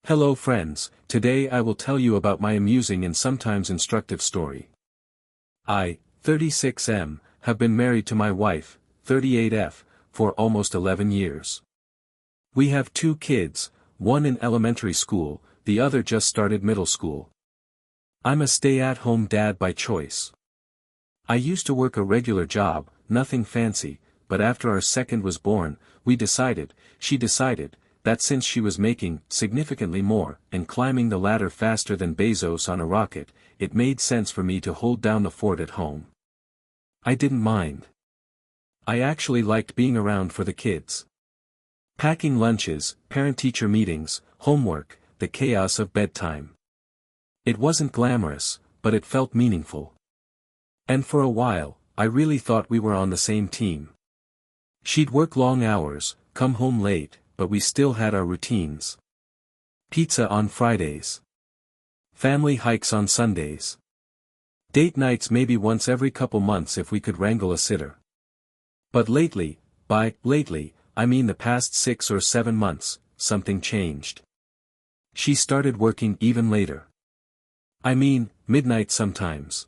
Hello friends, today I will tell you about my amusing and sometimes instructive story. I, 36M, have been married to my wife, 38F, for almost 11 years. We have 2 kids, one in elementary school, the other just started middle school. I'm a stay-at-home dad by choice. I used to work a regular job, nothing fancy, but after our second was born, she decided, that since she was making significantly more and climbing the ladder faster than Bezos on a rocket, it made sense for me to hold down the fort at home. I didn't mind. I actually liked being around for the kids. Packing lunches, parent-teacher meetings, homework, the chaos of bedtime. It wasn't glamorous, but it felt meaningful. And for a while, I really thought we were on the same team. She'd work long hours, come home late, but we still had our routines. Pizza on Fridays. Family hikes on Sundays. Date nights maybe once every couple months if we could wrangle a sitter. But lately, I mean the past 6 or 7 months, something changed. She started working even later. I mean, midnight sometimes.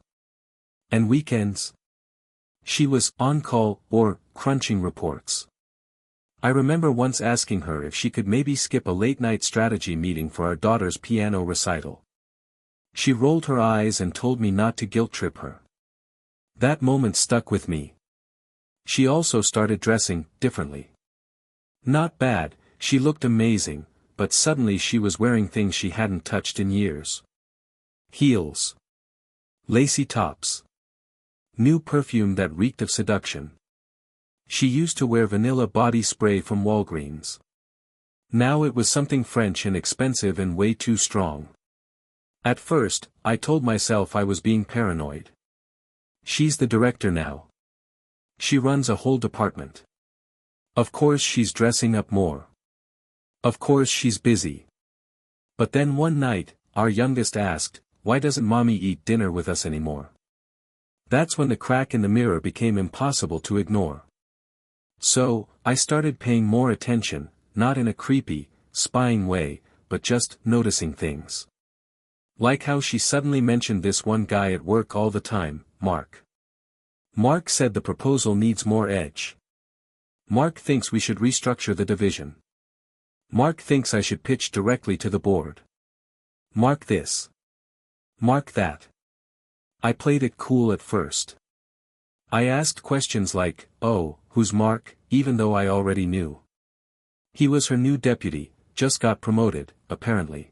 And weekends. She was on call or crunching reports. I remember once asking her if she could maybe skip a late-night strategy meeting for our daughter's piano recital. She rolled her eyes and told me not to guilt-trip her. That moment stuck with me. She also started dressing differently. Not bad, she looked amazing, but suddenly she was wearing things she hadn't touched in years. Heels. Lacy tops. New perfume that reeked of seduction. She used to wear vanilla body spray from Walgreens. Now it was something French and expensive and way too strong. At first, I told myself I was being paranoid. She's the director now. She runs a whole department. Of course she's dressing up more. Of course she's busy. But then one night, our youngest asked, "Why doesn't mommy eat dinner with us anymore?" That's when the crack in the mirror became impossible to ignore. So, I started paying more attention, not in a creepy, spying way, but just noticing things. Like how she suddenly mentioned this one guy at work all the time, Mark. Mark said the proposal needs more edge. Mark thinks we should restructure the division. Mark thinks I should pitch directly to the board. Mark this. Mark that. I played it cool at first. I asked questions like, "Oh, who's Mark?" even though I already knew. He was her new deputy, just got promoted, apparently.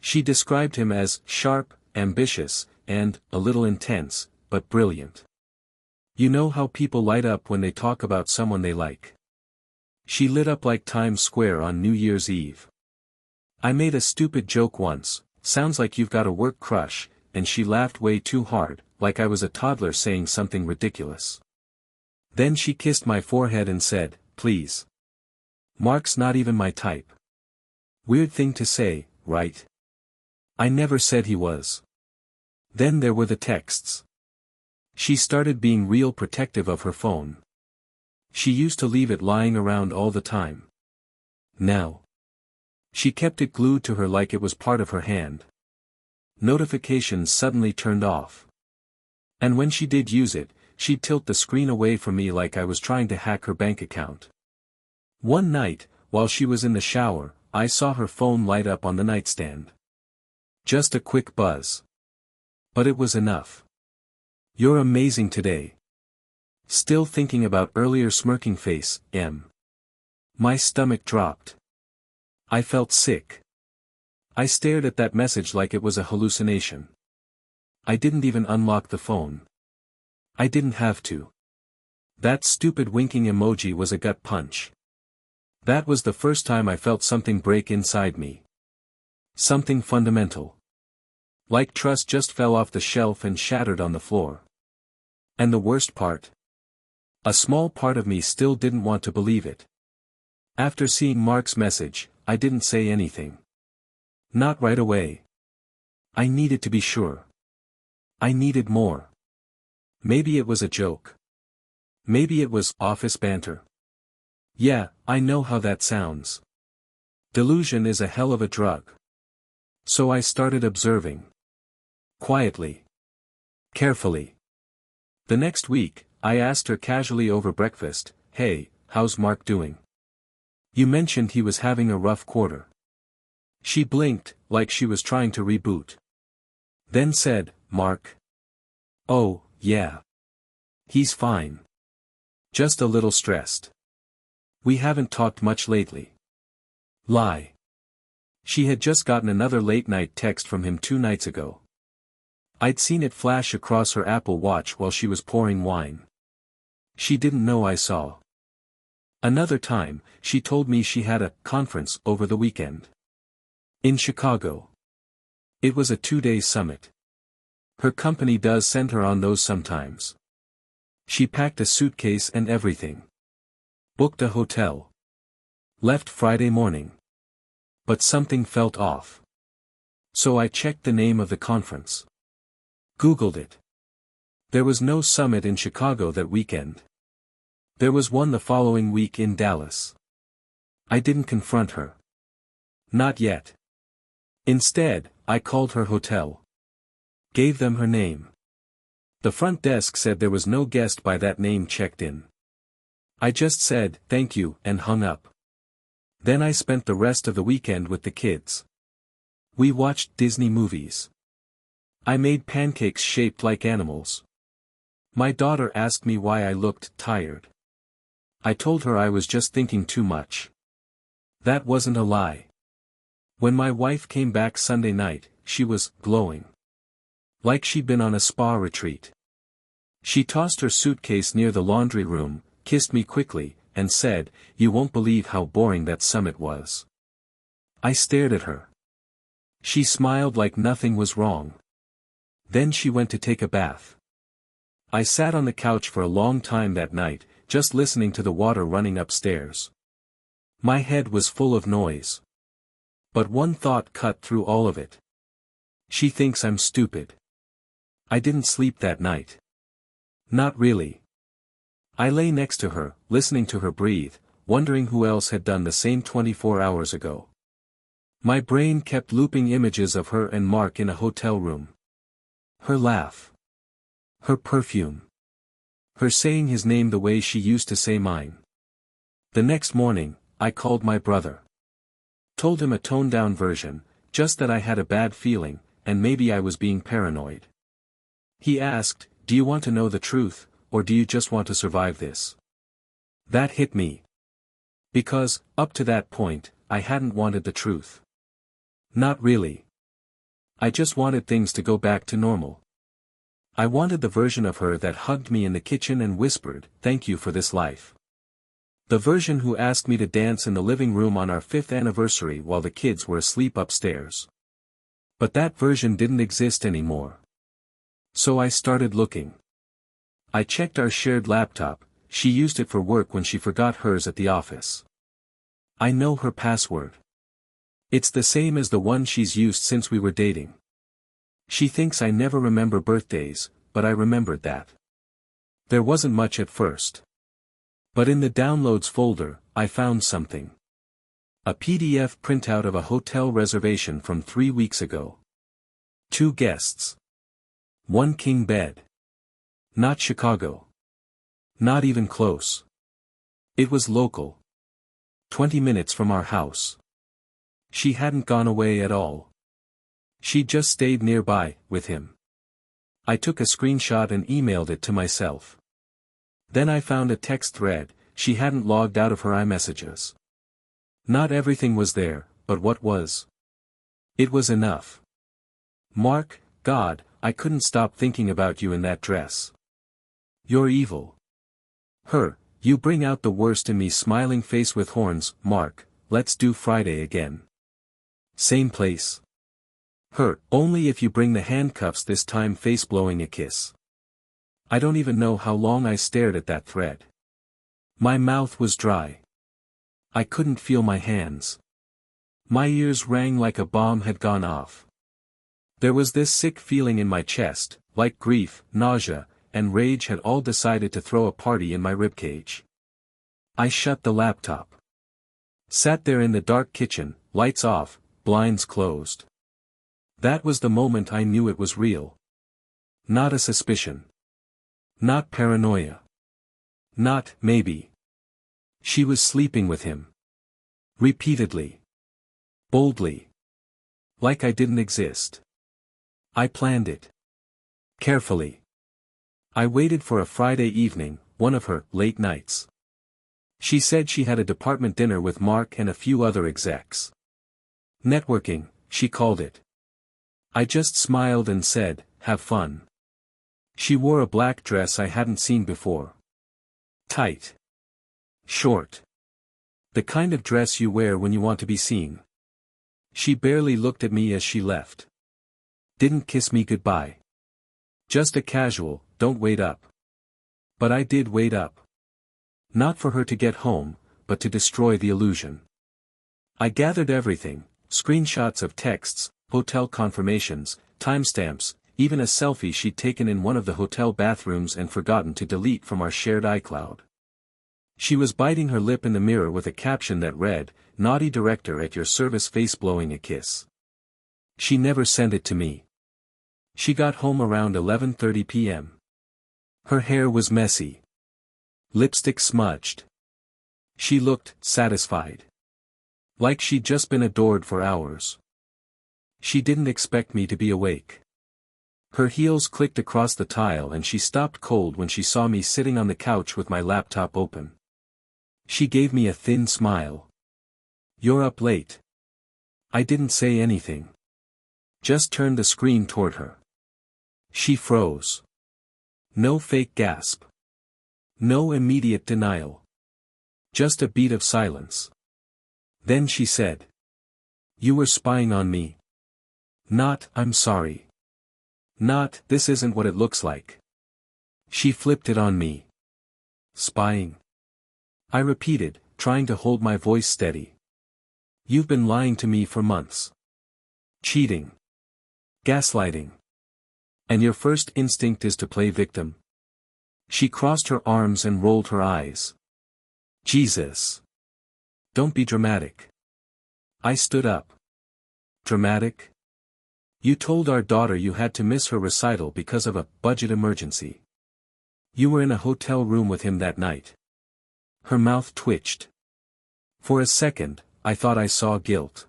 She described him as sharp, ambitious, and a little intense, but brilliant. You know how people light up when they talk about someone they like. She lit up like Times Square on New Year's Eve. I made a stupid joke once, "Sounds like you've got a work crush," and she laughed way too hard, like I was a toddler saying something ridiculous. Then she kissed my forehead and said, "Please. Mark's not even my type." Weird thing to say, right? I never said he was. Then there were the texts. She started being real protective of her phone. She used to leave it lying around all the time. Now, she kept it glued to her like it was part of her hand. Notifications suddenly turned off. And when she did use it, she'd tilt the screen away from me like I was trying to hack her bank account. One night, while she was in the shower, I saw her phone light up on the nightstand. Just a quick buzz. But it was enough. "You're amazing today." Still thinking about earlier smirking face, M. My stomach dropped. I felt sick. I stared at that message like it was a hallucination. I didn't even unlock the phone. I didn't have to. That stupid winking emoji was a gut punch. That was the first time I felt something break inside me. Something fundamental. Like trust just fell off the shelf and shattered on the floor. And the worst part? A small part of me still didn't want to believe it. After seeing Mark's message, I didn't say anything. Not right away. I needed to be sure. I needed more. Maybe it was a joke. Maybe it was office banter. Yeah, I know how that sounds. Delusion is a hell of a drug. So I started observing. Quietly. Carefully. The next week, I asked her casually over breakfast, "Hey, how's Mark doing? You mentioned he was having a rough quarter." She blinked, like she was trying to reboot. Then said, "Mark? Oh, yeah. He's fine. Just a little stressed. We haven't talked much lately." Lie. She had just gotten another late-night text from him 2 nights ago. I'd seen it flash across her Apple Watch while she was pouring wine. She didn't know I saw. Another time, she told me she had a conference over the weekend. In Chicago. It was a 2-day summit. Her company does send her on those sometimes. She packed a suitcase and everything. Booked a hotel. Left Friday morning. But something felt off. So I checked the name of the conference. Googled it. There was no summit in Chicago that weekend. There was one the following week in Dallas. I didn't confront her. Not yet. Instead, I called her hotel. Gave them her name. The front desk said there was no guest by that name checked in. I just said, "Thank you," and hung up. Then I spent the rest of the weekend with the kids. We watched Disney movies. I made pancakes shaped like animals. My daughter asked me why I looked tired. I told her I was just thinking too much. That wasn't a lie. When my wife came back Sunday night, she was glowing. Like she'd been on a spa retreat. She tossed her suitcase near the laundry room, kissed me quickly, and said, "You won't believe how boring that summit was." I stared at her. She smiled like nothing was wrong. Then she went to take a bath. I sat on the couch for a long time that night, just listening to the water running upstairs. My head was full of noise. But one thought cut through all of it. She thinks I'm stupid. I didn't sleep that night. Not really. I lay next to her, listening to her breathe, wondering who else had done the same 24 hours ago. My brain kept looping images of her and Mark in a hotel room. Her laugh. Her perfume. Her saying his name the way she used to say mine. The next morning, I called my brother. Told him a toned-down version, just that I had a bad feeling, and maybe I was being paranoid. He asked, "Do you want to know the truth, or do you just want to survive this?" That hit me. Because, up to that point, I hadn't wanted the truth. Not really. I just wanted things to go back to normal. I wanted the version of her that hugged me in the kitchen and whispered, "Thank you for this life." The version who asked me to dance in the living room on our 5th anniversary while the kids were asleep upstairs. But that version didn't exist anymore. So I started looking. I checked our shared laptop. She used it for work when she forgot hers at the office. I know her password. It's the same as the one she's used since we were dating. She thinks I never remember birthdays, but I remembered that. There wasn't much at first. But in the downloads folder, I found something. A PDF printout of a hotel reservation from 3 weeks ago. 2 guests. 1 king bed. Not Chicago. Not even close. It was local. 20 minutes from our house. She hadn't gone away at all. She just stayed nearby, with him. I took a screenshot and emailed it to myself. Then I found a text thread. She hadn't logged out of her iMessages. Not everything was there, but what was? It was enough. "Mark, God, I couldn't stop thinking about you in that dress. You're evil." Her, "You bring out the worst in me," smiling face with horns. "Mark, let's do Friday again. Same place." Her, "Only if you bring the handcuffs this time," face blowing a kiss. I don't even know how long I stared at that thread. My mouth was dry. I couldn't feel my hands. My ears rang like a bomb had gone off. There was this sick feeling in my chest, like grief, nausea, and rage had all decided to throw a party in my ribcage. I shut the laptop. Sat there in the dark kitchen, lights off, blinds closed. That was the moment I knew it was real. Not a suspicion. Not paranoia. Not, maybe. She was sleeping with him. Repeatedly. Boldly. Like I didn't exist. I planned it. Carefully. I waited for a Friday evening, one of her late nights. She said she had a department dinner with Mark and a few other execs. Networking, she called it. I just smiled and said, have fun. She wore a black dress I hadn't seen before. Tight. Short. The kind of dress you wear when you want to be seen. She barely looked at me as she left. Didn't kiss me goodbye. Just a casual, don't wait up. But I did wait up. Not for her to get home, but to destroy the illusion. I gathered everything, screenshots of texts, hotel confirmations, timestamps, even a selfie she'd taken in one of the hotel bathrooms and forgotten to delete from our shared iCloud. She was biting her lip in the mirror with a caption that read, "Naughty director at your service, face blowing a kiss." She never sent it to me. She got home around 11:30 p.m. Her hair was messy. Lipstick smudged. She looked satisfied. Like she'd just been adored for hours. She didn't expect me to be awake. Her heels clicked across the tile and she stopped cold when she saw me sitting on the couch with my laptop open. She gave me a thin smile. "You're up late." I didn't say anything. Just turned the screen toward her. She froze. No fake gasp. No immediate denial. Just a beat of silence. Then she said, "You were spying on me." Not, "I'm sorry." Not, "This isn't what it looks like." She flipped it on me. "Spying?" I repeated, trying to hold my voice steady. "You've been lying to me for months. Cheating. Gaslighting. And your first instinct is to play victim." She crossed her arms and rolled her eyes. "Jesus. Don't be dramatic." I stood up. "Dramatic? You told our daughter you had to miss her recital because of a budget emergency. You were in a hotel room with him that night." Her mouth twitched. For a second, I thought I saw guilt.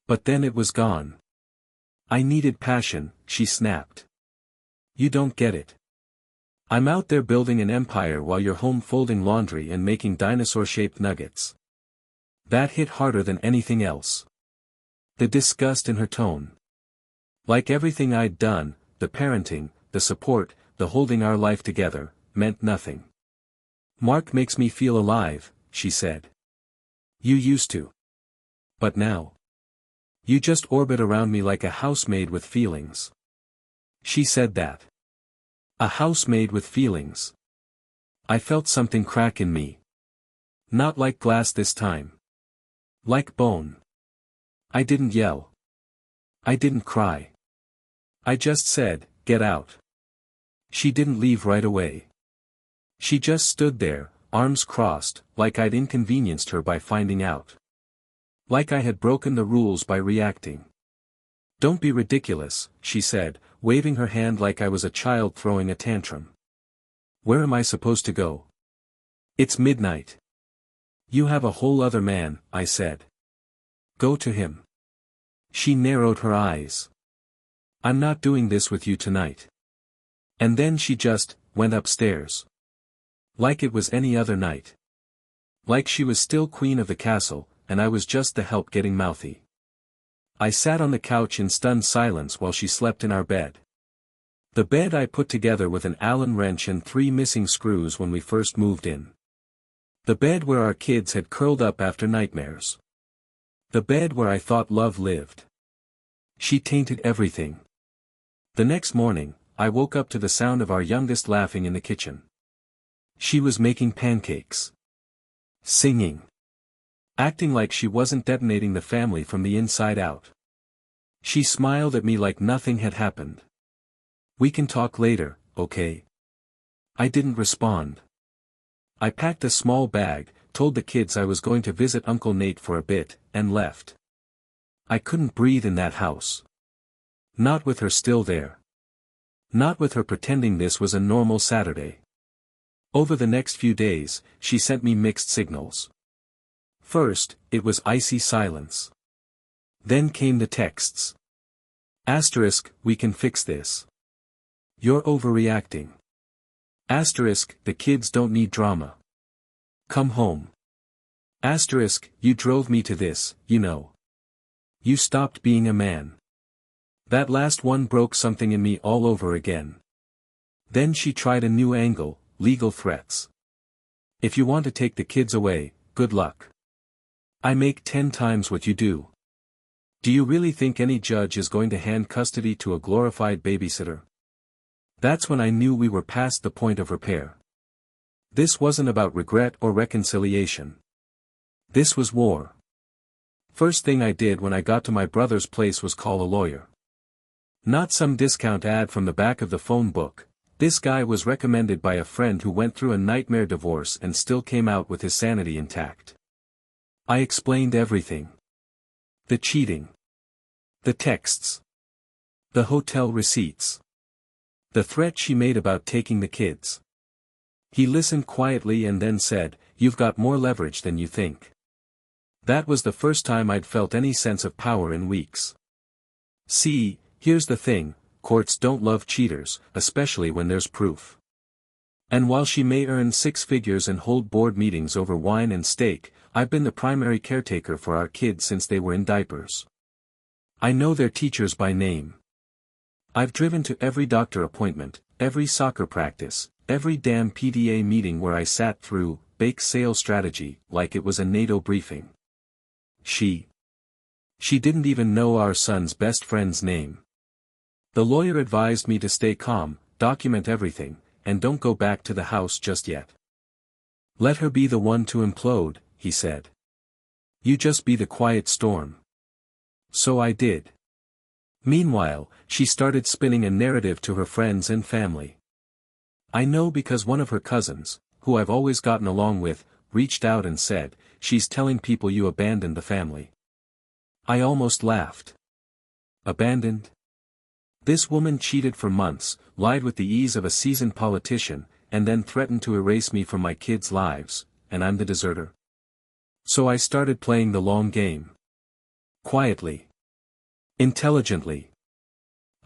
But then it was gone. "I needed passion," she snapped. "You don't get it. I'm out there building an empire while you're home folding laundry and making dinosaur-shaped nuggets." That hit harder than anything else. The disgust in her tone. Like everything I'd done, the parenting, the support, the holding our life together, meant nothing. "Mark makes me feel alive," she said. "You used to. But now? You just orbit around me like a housemaid with feelings." She said that. A housemaid with feelings. I felt something crack in me. Not like glass this time. Like bone. I didn't yell. I didn't cry. I just said, "Get out." She didn't leave right away. She just stood there, arms crossed, like I'd inconvenienced her by finding out. Like I had broken the rules by reacting. "Don't be ridiculous," she said, waving her hand like I was a child throwing a tantrum. "Where am I supposed to go? It's midnight." "You have a whole other man," I said. "Go to him." She narrowed her eyes. "I'm not doing this with you tonight." And then she just went upstairs. Like it was any other night. Like she was still queen of the castle, and I was just the help getting mouthy. I sat on the couch in stunned silence while she slept in our bed. The bed I put together with an Allen wrench and 3 missing screws when we first moved in. The bed where our kids had curled up after nightmares. The bed where I thought love lived. She tainted everything. The next morning, I woke up to the sound of our youngest laughing in the kitchen. She was making pancakes. Singing. Acting like she wasn't detonating the family from the inside out. She smiled at me like nothing had happened. "We can talk later, okay?" I didn't respond. I packed a small bag, told the kids I was going to visit Uncle Nate for a bit, and left. I couldn't breathe in that house. Not with her still there. Not with her pretending this was a normal Saturday. Over the next few days, she sent me mixed signals. First, it was icy silence. Then came the texts. Asterisk, we can fix this. You're overreacting. Asterisk, the kids don't need drama. Come home. Asterisk, you drove me to this, you know. You stopped being a man. That last one broke something in me all over again. Then she tried a new angle, legal threats. If you want to take the kids away, good luck. I make 10 times what you do. Do you really think any judge is going to hand custody to a glorified babysitter? That's when I knew we were past the point of repair. This wasn't about regret or reconciliation. This was war. First thing I did when I got to my brother's place was call a lawyer. Not some discount ad from the back of the phone book. This guy was recommended by a friend who went through a nightmare divorce and still came out with his sanity intact. I explained everything. The cheating. The texts. The hotel receipts. The threat she made about taking the kids. He listened quietly and then said, "You've got more leverage than you think." That was the first time I'd felt any sense of power in weeks. See, here's the thing, courts don't love cheaters, especially when there's proof. And while she may earn 6 figures and hold board meetings over wine and steak, I've been the primary caretaker for our kids since they were in diapers. I know their teachers by name. I've driven to every doctor appointment, every soccer practice, every damn PDA meeting where I sat through, bake sale strategy, like it was a NATO briefing. She didn't even know our son's best friend's name. The lawyer advised me to stay calm, document everything, and don't go back to the house just yet. Let her be the one to implode, he said. You just be the quiet storm. So I did. Meanwhile, she started spinning a narrative to her friends and family. I know because one of her cousins, who I've always gotten along with, reached out and said, "She's telling people you abandoned the family." I almost laughed. Abandoned? This woman cheated for months, lied with the ease of a seasoned politician, and then threatened to erase me from my kids' lives, and I'm the deserter. So I started playing the long game. Quietly. Intelligently.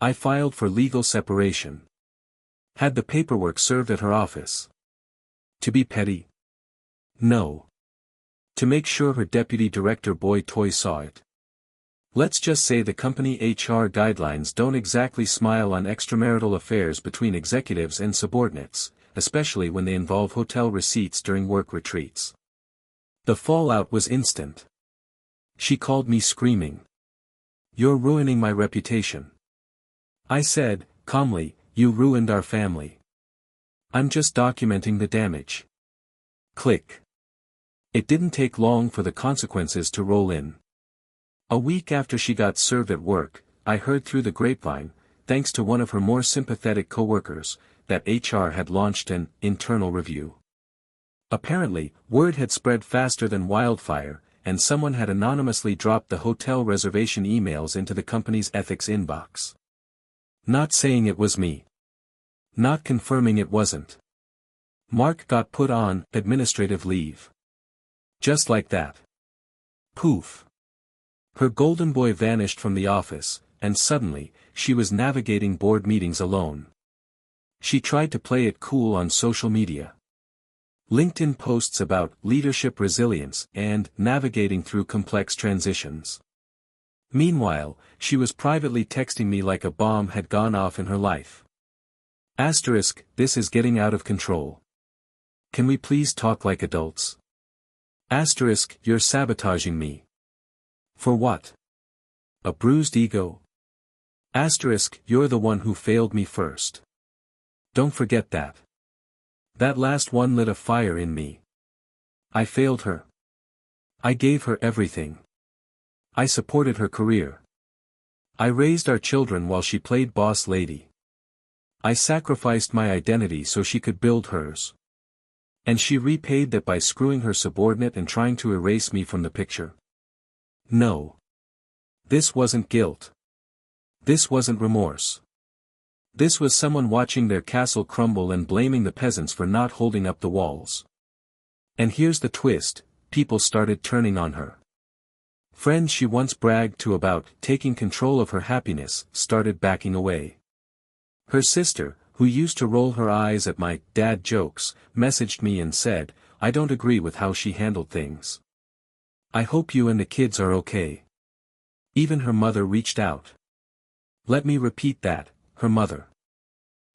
I filed for legal separation. Had the paperwork served at her office. To be petty? No. To make sure her deputy director Boy Toy saw it. Let's just say the company HR guidelines don't exactly smile on extramarital affairs between executives and subordinates, especially when they involve hotel receipts during work retreats. The fallout was instant. She called me screaming. "You're ruining my reputation." I said, calmly, "You ruined our family. I'm just documenting the damage." Click. It didn't take long for the consequences to roll in. A week after she got served at work, I heard through the grapevine, thanks to one of her more sympathetic coworkers, that HR had launched an internal review. Apparently, word had spread faster than wildfire, and someone had anonymously dropped the hotel reservation emails into the company's ethics inbox. Not saying it was me. Not confirming it wasn't. Mark got put on administrative leave. Just like that. Poof. Her golden boy vanished from the office, and suddenly, she was navigating board meetings alone. She tried to play it cool on social media. LinkedIn posts about leadership resilience and navigating through complex transitions. Meanwhile, she was privately texting me like a bomb had gone off in her life. Asterisk, this is getting out of control. Can we please talk like adults? Asterisk, you're sabotaging me. For what? A bruised ego? Asterisk, you're the one who failed me first. Don't forget that. That last one lit a fire in me. I failed her. I gave her everything. I supported her career. I raised our children while she played boss lady. I sacrificed my identity so she could build hers. And she repaid that by screwing her subordinate and trying to erase me from the picture. No. This wasn't guilt. This wasn't remorse. This was someone watching their castle crumble and blaming the peasants for not holding up the walls. And here's the twist, people started turning on her. Friends she once bragged to about taking control of her happiness started backing away. Her sister, who used to roll her eyes at my dad jokes, messaged me and said, "I don't agree with how she handled things. I hope you and the kids are okay." Even her mother reached out. Let me repeat that, her mother.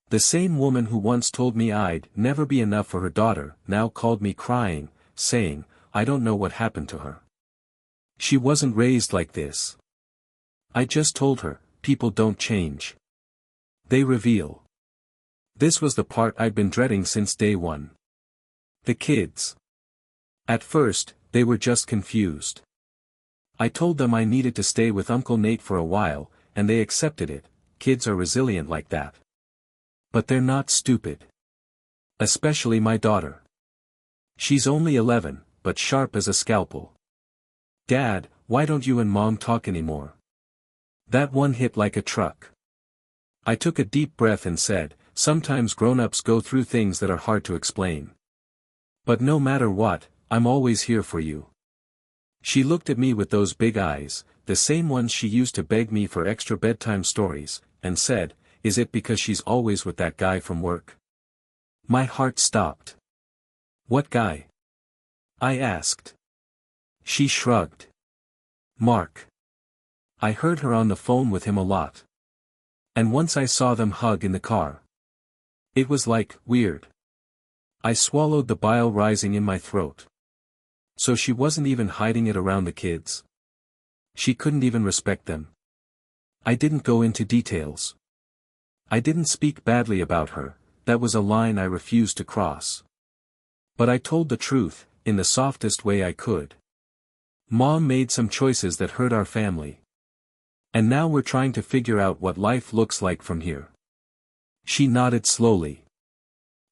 The same woman who once told me I'd never be enough for her daughter, now called me crying, saying, I don't know what happened to her. She wasn't raised like this. I just told her, people don't change. They reveal. This was the part I'd been dreading since day one. The kids. At first, they were just confused. I told them I needed to stay with Uncle Nate for a while, and they accepted it. Kids are resilient like that. But they're not stupid. Especially my daughter. She's only 11, but sharp as a scalpel. Dad, why don't you and Mom talk anymore? That one hit like a truck. I took a deep breath and said, sometimes grown-ups go through things that are hard to explain. But no matter what, I'm always here for you. She looked at me with those big eyes, the same ones she used to beg me for extra bedtime stories, and said, is it because she's always with that guy from work? My heart stopped. What guy? I asked. She shrugged. Mark. I heard her on the phone with him a lot. And once I saw them hug in the car. It was like, weird. I swallowed the bile rising in my throat. So she wasn't even hiding it around the kids. She couldn't even respect them. I didn't go into details. I didn't speak badly about her, that was a line I refused to cross. But I told the truth, in the softest way I could. Mom made some choices that hurt our family. And now we're trying to figure out what life looks like from here. She nodded slowly.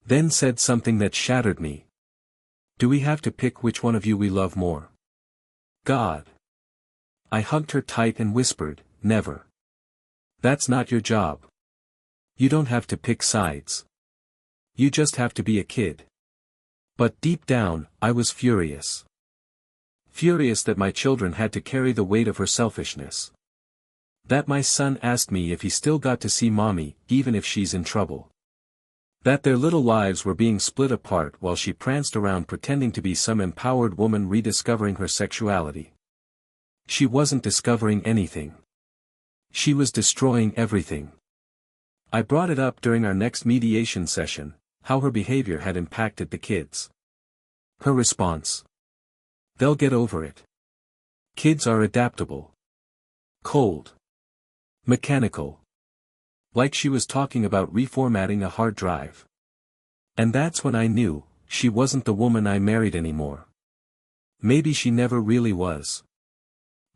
Then said something that shattered me. Do we have to pick which one of you we love more? God. I hugged her tight and whispered, never. That's not your job. You don't have to pick sides. You just have to be a kid. But deep down, I was furious. Furious that my children had to carry the weight of her selfishness. That my son asked me if he still got to see mommy, even if she's in trouble. That their little lives were being split apart while she pranced around pretending to be some empowered woman rediscovering her sexuality. She wasn't discovering anything. She was destroying everything. I brought it up during our next mediation session, how her behavior had impacted the kids. Her response. They'll get over it. Kids are adaptable. Cold. Mechanical. Like she was talking about reformatting a hard drive. And that's when I knew, she wasn't the woman I married anymore. Maybe she never really was.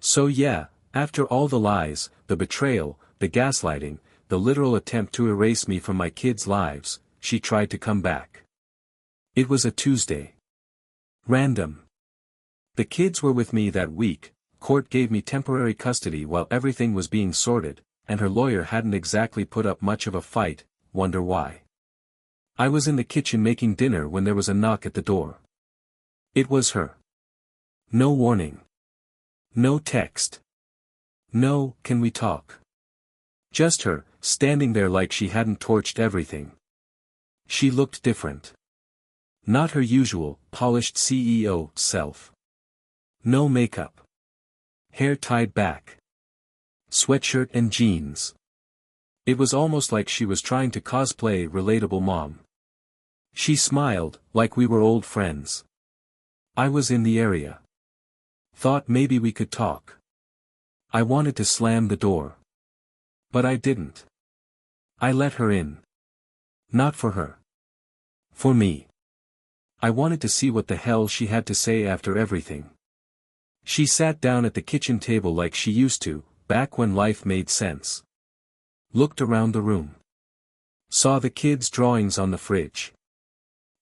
So yeah, after all the lies, the betrayal, the gaslighting, the literal attempt to erase me from my kids' lives, she tried to come back. It was a Tuesday. Random. The kids were with me that week, court gave me temporary custody while everything was being sorted, and her lawyer hadn't exactly put up much of a fight, wonder why. I was in the kitchen making dinner when there was a knock at the door. It was her. No warning. No text. No, can we talk? Just her, standing there like she hadn't torched everything. She looked different. Not her usual, polished CEO self. No makeup. Hair tied back. Sweatshirt and jeans. It was almost like she was trying to cosplay relatable mom. She smiled, like we were old friends. I was in the area. Thought maybe we could talk. I wanted to slam the door. But I didn't. I let her in. Not for her. For me. I wanted to see what the hell she had to say after everything. She sat down at the kitchen table like she used to, back when life made sense. Looked around the room. Saw the kids' drawings on the fridge.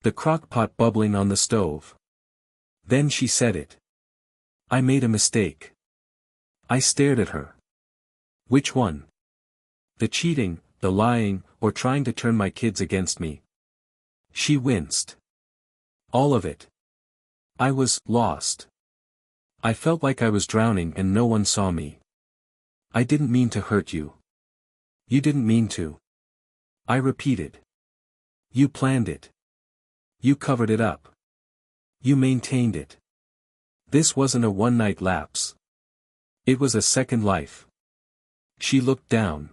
The crock pot bubbling on the stove. Then she said it. I made a mistake. I stared at her. Which one? The cheating, the lying, or trying to turn my kids against me? She winced. All of it. I was lost. I felt like I was drowning and no one saw me. I didn't mean to hurt you. You didn't mean to. I repeated. You planned it. You covered it up. You maintained it. This wasn't a one-night lapse. It was a second life. She looked down.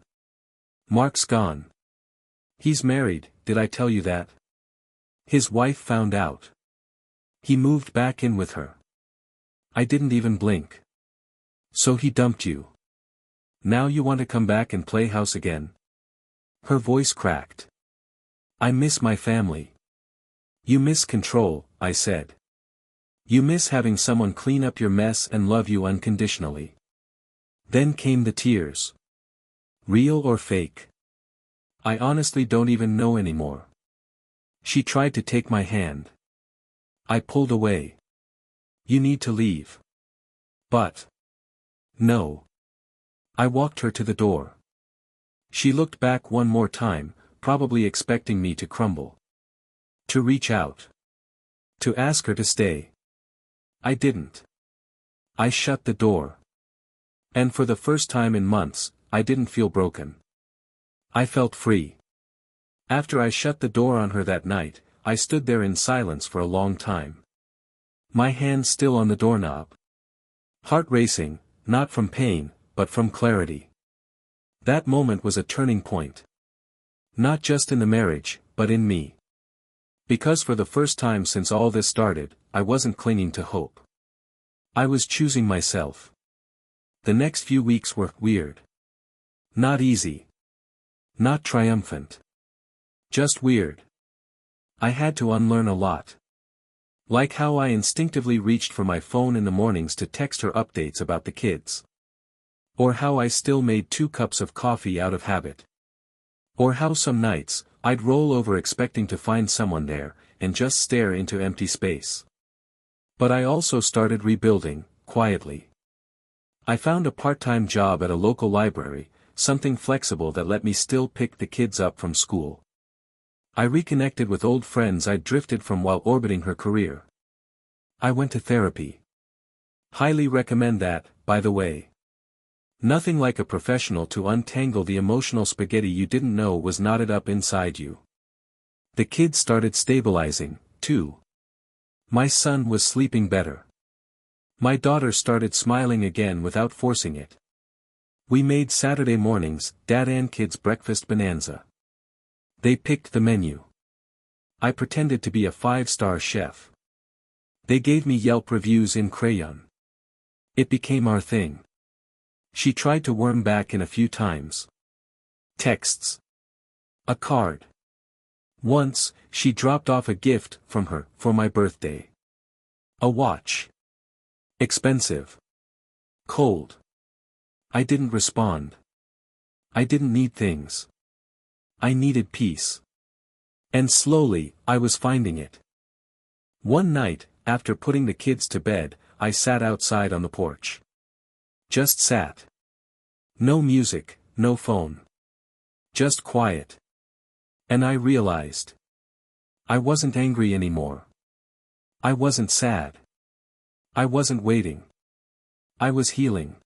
Mark's gone. He's married, did I tell you that? His wife found out. He moved back in with her. I didn't even blink. So he dumped you. Now you want to come back and play house again? Her voice cracked. I miss my family. You miss control, I said. You miss having someone clean up your mess and love you unconditionally. Then came the tears. Real or fake? I honestly don't even know anymore. She tried to take my hand. I pulled away. You need to leave. But. No. I walked her to the door. She looked back one more time, probably expecting me to crumble. To reach out. To ask her to stay. I didn't. I shut the door. And for the first time in months, I didn't feel broken. I felt free. After I shut the door on her that night, I stood there in silence for a long time. My hand still on the doorknob. Heart racing, not from pain, but from clarity. That moment was a turning point. Not just in the marriage, but in me. Because for the first time since all this started, I wasn't clinging to hope. I was choosing myself. The next few weeks were weird. Not easy. Not triumphant. Just weird. I had to unlearn a lot. Like how I instinctively reached for my phone in the mornings to text her updates about the kids. Or how I still made 2 cups of coffee out of habit. Or how some nights, I'd roll over expecting to find someone there, and just stare into empty space. But I also started rebuilding, quietly. I found a part-time job at a local library, something flexible that let me still pick the kids up from school. I reconnected with old friends I'd drifted from while orbiting her career. I went to therapy. Highly recommend that, by the way. Nothing like a professional to untangle the emotional spaghetti you didn't know was knotted up inside you. The kids started stabilizing, too. My son was sleeping better. My daughter started smiling again without forcing it. We made Saturday mornings, dad and kids breakfast bonanza. They picked the menu. I pretended to be a 5-star chef. They gave me Yelp reviews in crayon. It became our thing. She tried to worm back in a few times. Texts. A card. Once, she dropped off a gift from her for my birthday. A watch. Expensive. Cold. I didn't respond. I didn't need things. I needed peace. And slowly, I was finding it. One night, after putting the kids to bed, I sat outside on the porch. Just sat. No music, no phone. Just quiet. And I realized. I wasn't angry anymore. I wasn't sad. I wasn't waiting. I was healing.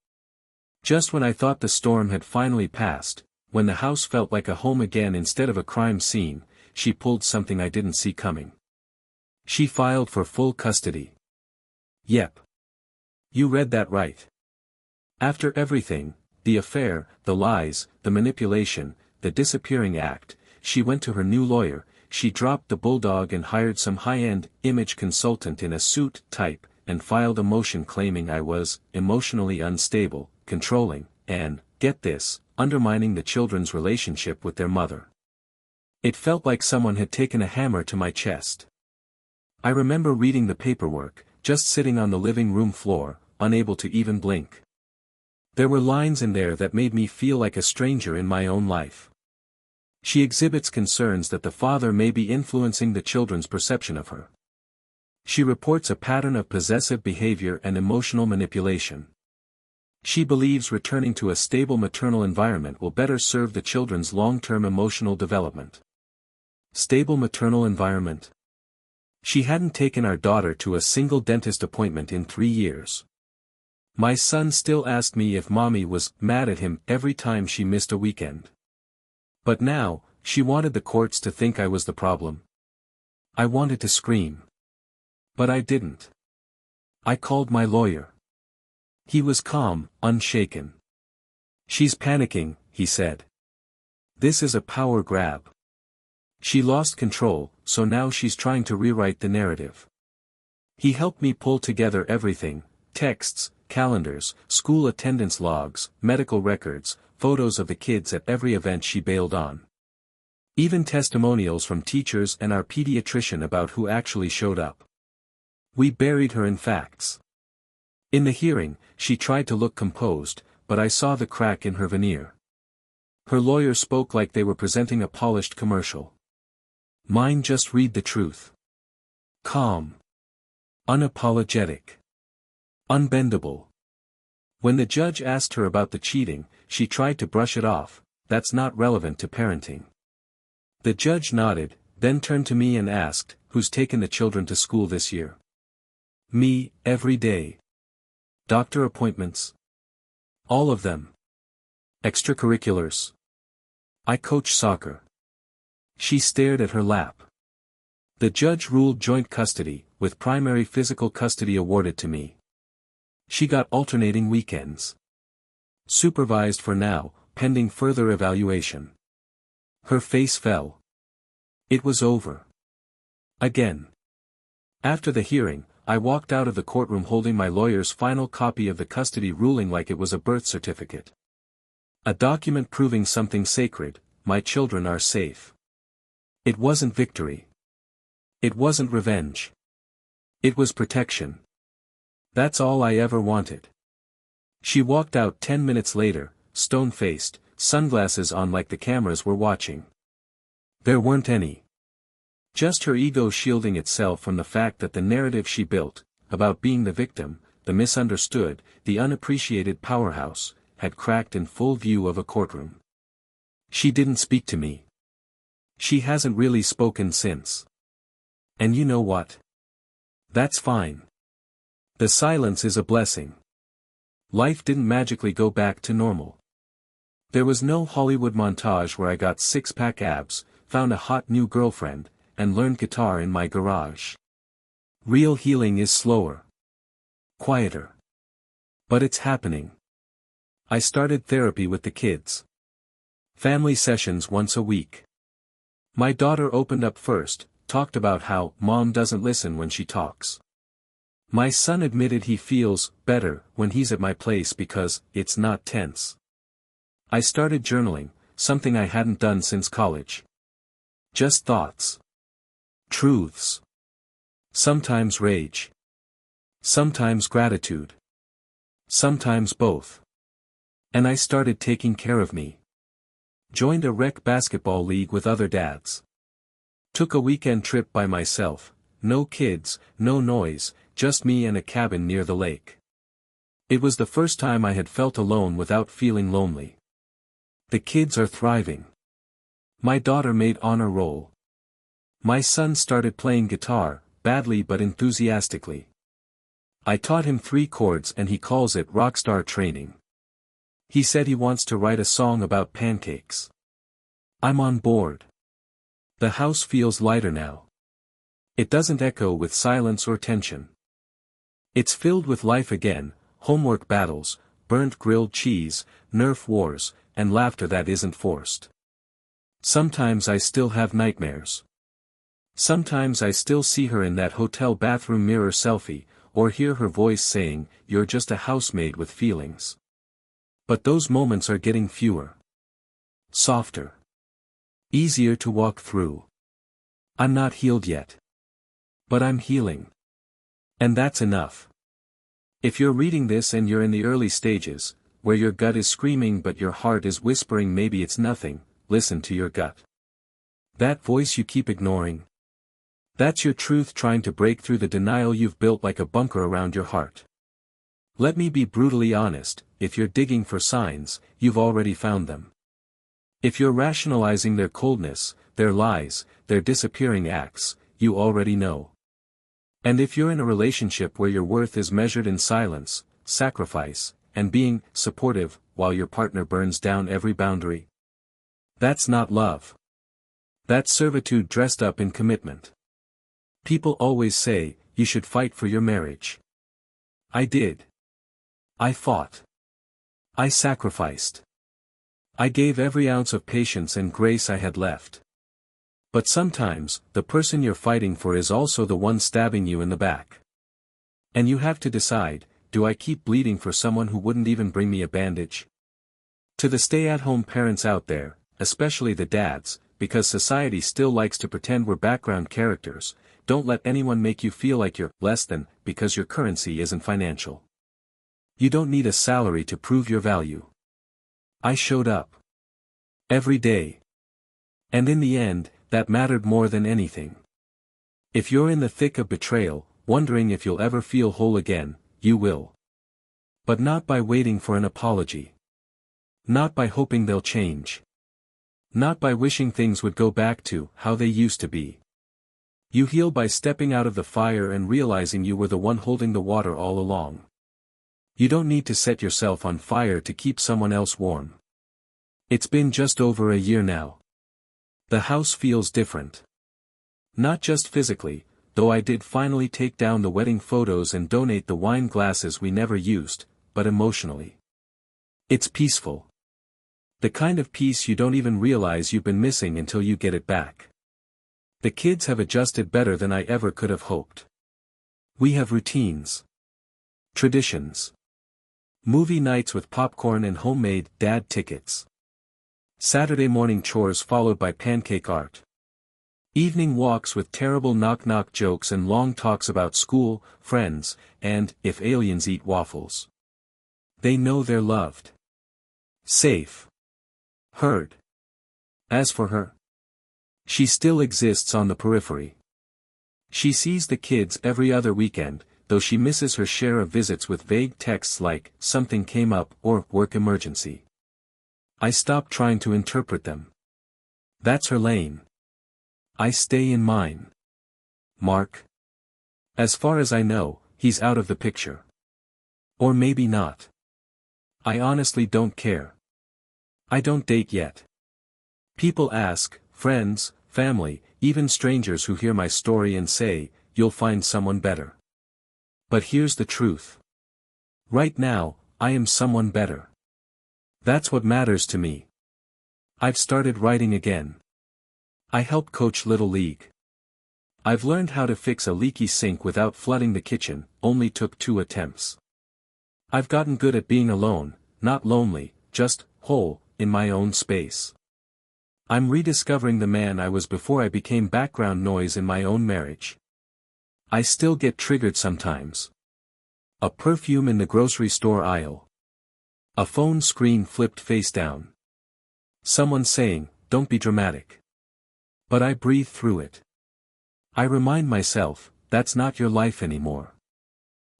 Just when I thought the storm had finally passed, when the house felt like a home again instead of a crime scene, she pulled something I didn't see coming. She filed for full custody. Yep. You read that right. After everything, the affair, the lies, the manipulation, the disappearing act, she went to her new lawyer, she dropped the bulldog and hired some high-end image consultant in a suit type, and filed a motion claiming I was emotionally unstable, controlling, and, get this, undermining the children's relationship with their mother. It felt like someone had taken a hammer to my chest. I remember reading the paperwork, just sitting on the living room floor, unable to even blink. There were lines in there that made me feel like a stranger in my own life. She exhibits concerns that the father may be influencing the children's perception of her. She reports a pattern of possessive behavior and emotional manipulation. She believes returning to a stable maternal environment will better serve the children's long-term emotional development. Stable maternal environment. She hadn't taken our daughter to a single dentist appointment in 3 years. My son still asked me if mommy was mad at him every time she missed a weekend. But now, she wanted the courts to think I was the problem. I wanted to scream. But I didn't. I called my lawyer. He was calm, unshaken. She's panicking, he said. This is a power grab. She lost control, so now she's trying to rewrite the narrative. He helped me pull together everything: texts, calendars, school attendance logs, medical records, photos of the kids at every event she bailed on. Even testimonials from teachers and our pediatrician about who actually showed up. We buried her in facts. In the hearing, she tried to look composed, but I saw the crack in her veneer. Her lawyer spoke like they were presenting a polished commercial. Mine just read the truth. Calm. Unapologetic. Unbendable. When the judge asked her about the cheating, she tried to brush it off. That's not relevant to parenting. The judge nodded, then turned to me and asked, who's taken the children to school this year? Me, every day. Doctor appointments? All of them. Extracurriculars? I coach soccer. She stared at her lap. The judge ruled joint custody, with primary physical custody awarded to me. She got alternating weekends. Supervised for now, pending further evaluation. Her face fell. It was over. Again. After the hearing, I walked out of the courtroom holding my lawyer's final copy of the custody ruling like it was a birth certificate. A document proving something sacred: my children are safe. It wasn't victory. It wasn't revenge. It was protection. That's all I ever wanted. She walked out 10 minutes later, stone-faced, sunglasses on like the cameras were watching. There weren't any. Just her ego shielding itself from the fact that the narrative she built, about being the victim, the misunderstood, the unappreciated powerhouse, had cracked in full view of a courtroom. She didn't speak to me. She hasn't really spoken since. And you know what? That's fine. The silence is a blessing. Life didn't magically go back to normal. There was no Hollywood montage where I got six-pack abs, found a hot new girlfriend, and learned guitar in my garage. Real healing is slower. Quieter. But it's happening. I started therapy with the kids. Family sessions once a week. My daughter opened up first, talked about how mom doesn't listen when she talks. My son admitted he feels better when he's at my place because it's not tense. I started journaling, something I hadn't done since college. Just thoughts. Truths. Sometimes rage. Sometimes gratitude. Sometimes both. And I started taking care of me. Joined a rec basketball league with other dads. Took a weekend trip by myself, no kids, no noise, just me and a cabin near the lake. It was the first time I had felt alone without feeling lonely. The kids are thriving. My daughter made honor roll. My son started playing guitar, badly but enthusiastically. I taught him 3 chords and he calls it rockstar training. He said he wants to write a song about pancakes. I'm on board. The house feels lighter now. It doesn't echo with silence or tension. It's filled with life again: homework battles, burnt grilled cheese, Nerf wars, and laughter that isn't forced. Sometimes I still have nightmares. Sometimes I still see her in that hotel bathroom mirror selfie, or hear her voice saying, "You're just a housemaid with feelings." But those moments are getting fewer. Softer. Easier to walk through. I'm not healed yet. But I'm healing. And that's enough. If you're reading this and you're in the early stages, where your gut is screaming but your heart is whispering maybe it's nothing, listen to your gut. That voice you keep ignoring. That's your truth trying to break through the denial you've built like a bunker around your heart. Let me be brutally honest, if you're digging for signs, you've already found them. If you're rationalizing their coldness, their lies, their disappearing acts, you already know. And if you're in a relationship where your worth is measured in silence, sacrifice, and being supportive while your partner burns down every boundary, that's not love. That's servitude dressed up in commitment. People always say, you should fight for your marriage. I did. I fought. I sacrificed. I gave every ounce of patience and grace I had left. But sometimes, the person you're fighting for is also the one stabbing you in the back. And you have to decide, do I keep bleeding for someone who wouldn't even bring me a bandage? To the stay-at-home parents out there, especially the dads, because society still likes to pretend we're background characters, don't let anyone make you feel like you're less than, because your currency isn't financial. You don't need a salary to prove your value. I showed up. Every day. And in the end, that mattered more than anything. If you're in the thick of betrayal, wondering if you'll ever feel whole again, you will. But not by waiting for an apology. Not by hoping they'll change. Not by wishing things would go back to how they used to be. You heal by stepping out of the fire and realizing you were the one holding the water all along. You don't need to set yourself on fire to keep someone else warm. It's been just over a year now. The house feels different. Not just physically, though I did finally take down the wedding photos and donate the wine glasses we never used, but emotionally. It's peaceful. The kind of peace you don't even realize you've been missing until you get it back. The kids have adjusted better than I ever could have hoped. We have routines. Traditions. Movie nights with popcorn and homemade dad tickets. Saturday morning chores followed by pancake art. Evening walks with terrible knock-knock jokes and long talks about school, friends, and if aliens eat waffles. They know they're loved. Safe. Heard. As for her, she still exists on the periphery. She sees the kids every other weekend, though she misses her share of visits with vague texts like, something came up, or work emergency. I stop trying to interpret them. That's her lane. I stay in mine. Mark. As far as I know, he's out of the picture. Or maybe not. I honestly don't care. I don't date yet. People ask, friends, family, even strangers who hear my story and say, you'll find someone better. But here's the truth. Right now, I am someone better. That's what matters to me. I've started writing again. I help coach Little League. I've learned how to fix a leaky sink without flooding the kitchen, only took 2 attempts. I've gotten good at being alone, not lonely, just whole, in my own space. I'm rediscovering the man I was before I became background noise in my own marriage. I still get triggered sometimes. A perfume in the grocery store aisle. A phone screen flipped face down. Someone saying, don't be dramatic. But I breathe through it. I remind myself, that's not your life anymore.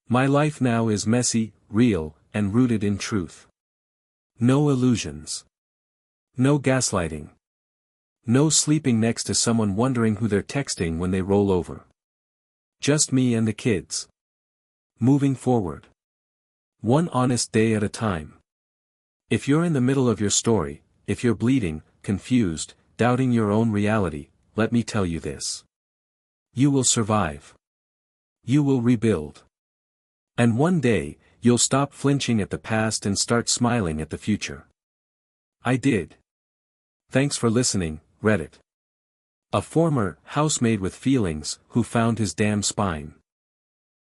My life now is messy, real, and rooted in truth. No illusions. No gaslighting. No sleeping next to someone wondering who they're texting when they roll over. Just me and the kids. Moving forward. One honest day at a time. If you're in the middle of your story, if you're bleeding, confused, doubting your own reality, let me tell you this. You will survive. You will rebuild. And one day, you'll stop flinching at the past and start smiling at the future. I did. Thanks for listening, Reddit. A former housemaid with feelings who found his damn spine.